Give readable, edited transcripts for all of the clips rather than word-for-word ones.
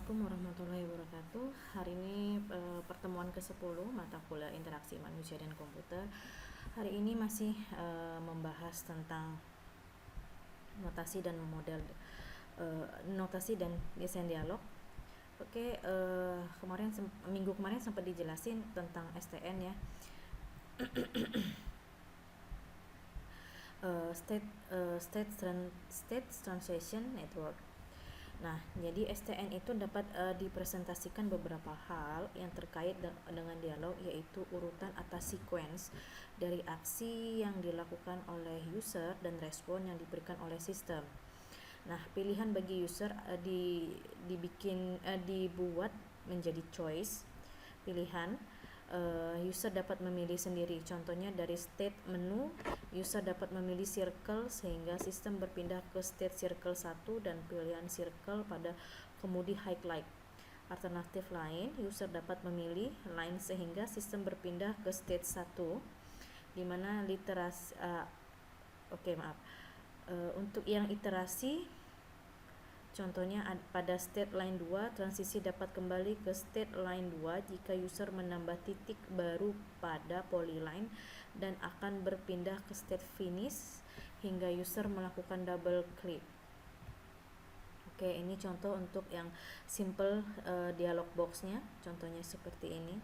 Assalamualaikum warahmatullahi wabarakatuh. Hari ini pertemuan ke-10 mata kuliah interaksi manusia dan komputer. Hari ini masih membahas tentang notasi dan model notasi dan desain dialog. Oke, minggu kemarin sempat dijelasin tentang STN ya. State Translation Network. Nah, jadi STN itu dapat dipresentasikan beberapa hal yang terkait dengan dialog, yaitu urutan atau sequence dari aksi yang dilakukan oleh user dan respon yang diberikan oleh sistem. Nah, pilihan bagi user dibuat menjadi choice, pilihan. User dapat memilih sendiri. Contohnya dari state menu, user dapat memilih circle sehingga sistem berpindah ke state circle 1 dan pilihan circle pada kemudi highlight. Alternatif lain, user dapat memilih line sehingga sistem berpindah ke state 1 di mana literasi untuk yang iterasi, contohnya pada state line 2, transisi dapat kembali ke state line 2 jika user menambah titik baru pada polyline dan akan berpindah ke state finish hingga user melakukan double klik. Oke, ini contoh untuk yang simple dialog boxnya, contohnya seperti ini.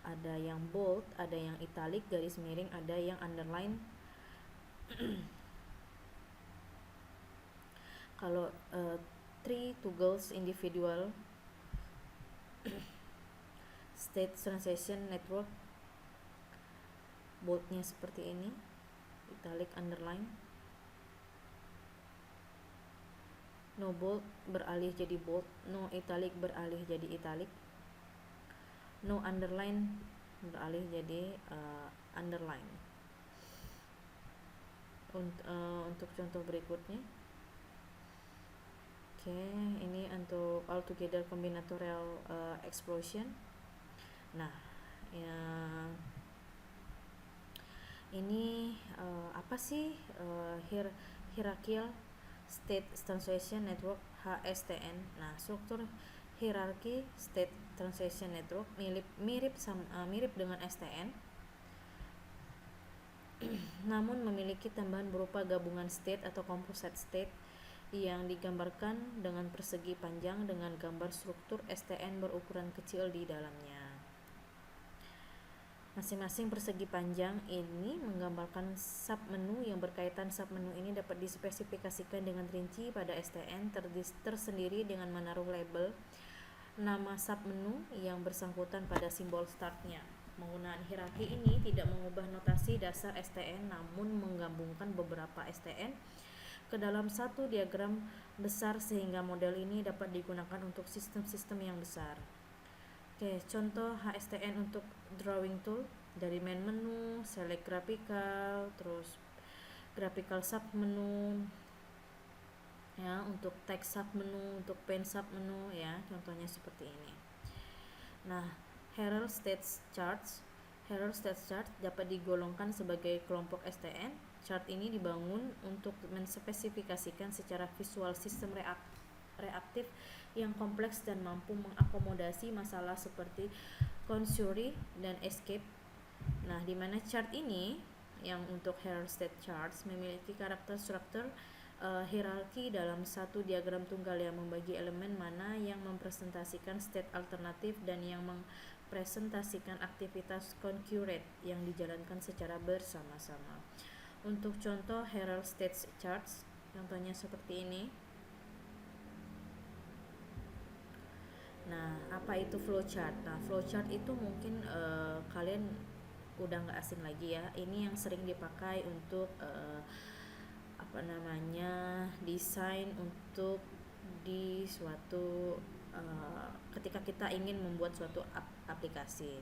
Ada yang bold, ada yang italic, garis miring, ada yang underline. Kalau three toggles individual state translation network, boldnya seperti ini, italic, underline. No bold beralih jadi bold, no italic beralih jadi italic, no underline beralih jadi underline. Untuk contoh berikutnya, ini untuk altogether combinatorial explosion. Nah, ini apa sih hierarchical state translation network HSTN? Nah, struktur hierarki state translation network mirip dengan STN, namun memiliki tambahan berupa gabungan state atau composite state yang digambarkan dengan persegi panjang dengan gambar struktur STN berukuran kecil di dalamnya. Masing-masing persegi panjang ini menggambarkan submenu yang berkaitan. Submenu ini dapat dispesifikasikan dengan rinci pada STN tersendiri dengan menaruh label nama submenu yang bersangkutan pada simbol startnya. Penggunaan hierarki ini tidak mengubah notasi dasar STN, namun menggabungkan beberapa STN ke dalam satu diagram besar sehingga model ini dapat digunakan untuk sistem-sistem yang besar. Oke, contoh HSTN untuk drawing tool, dari main menu, select graphical, terus graphical submenu ya, untuk text submenu, untuk pen submenu ya, contohnya seperti ini. Nah, Herald State Charts dapat digolongkan sebagai kelompok STN. Chart ini dibangun untuk menspesifikasikan secara visual sistem reaktif yang kompleks dan mampu mengakomodasi masalah seperti consury dan escape. Nah, di mana chart ini yang untuk Herald State Charts memiliki karakter struktur hierarki dalam satu diagram tunggal yang membagi elemen mana yang mempresentasikan state alternatif dan yang mempresentasikan aktivitas concurrent yang dijalankan secara bersama-sama. Untuk contoh Herald State Charts, contohnya seperti ini. Nah, apa itu flowchart? Nah, flowchart itu mungkin kalian udah nggak asing lagi ya. Ini yang sering dipakai untuk desain untuk di suatu ketika kita ingin membuat suatu aplikasi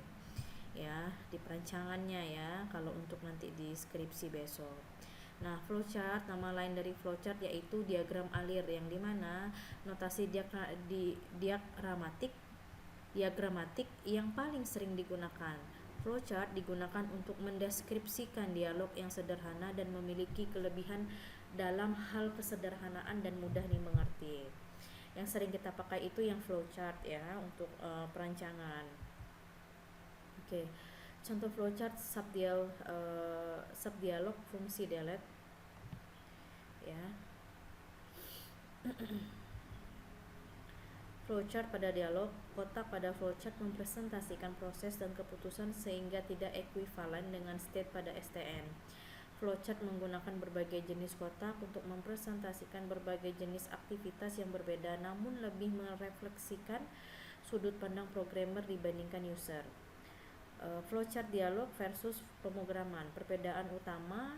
ya, di perancangannya ya, kalau untuk nanti di skripsi besok. Nah, flowchart, nama lain dari flowchart yaitu diagram alir, yang dimana notasi diagramatik yang paling sering digunakan. Flowchart digunakan untuk mendeskripsikan dialog yang sederhana dan memiliki kelebihan dalam hal kesederhanaan dan mudah dimengerti. Yang sering kita pakai itu yang flowchart ya untuk perancangan. Oke. Contoh flowchart subdialog fungsi delete ya. Flowchart pada dialog, kotak pada flowchart mempresentasikan proses dan keputusan sehingga tidak ekuivalen dengan state pada STN. Flowchart menggunakan berbagai jenis kotak untuk mempresentasikan berbagai jenis aktivitas yang berbeda namun lebih merefleksikan sudut pandang programmer dibandingkan user. Flowchart dialog versus pemrograman. Perbedaan utama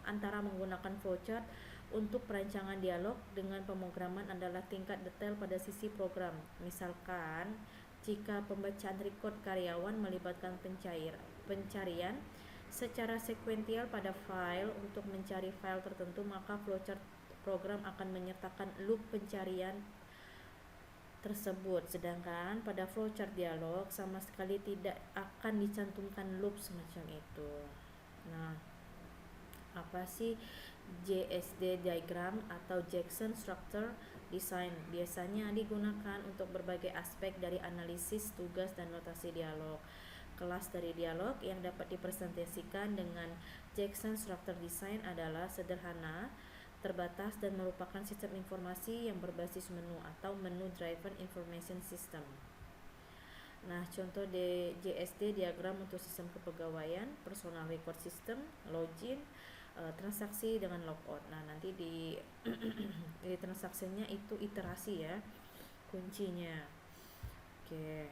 antara menggunakan flowchart untuk perancangan dialog dengan pemrograman adalah tingkat detail pada sisi program. Misalkan, jika pembacaan record karyawan melibatkan pencarian secara sekuensial pada file untuk mencari file tertentu, maka flowchart program akan menyertakan loop pencarian tersebut. Sedangkan pada flowchart dialog sama sekali tidak akan dicantumkan loop semacam itu. Nah, apa sih JSD diagram atau Jackson Structure Design? Biasanya digunakan untuk berbagai aspek dari analisis, tugas, dan notasi dialog. Kelas dari dialog yang dapat dipresentasikan dengan Jackson Structure Design adalah sederhana, terbatas, dan merupakan sistem informasi yang berbasis menu atau Menu Driven Information System. Nah, contoh JSD diagram untuk sistem kepegawaian, personal record system, login, transaksi dengan logout. Nah, nanti di transaksinya itu iterasi ya kuncinya. Oke.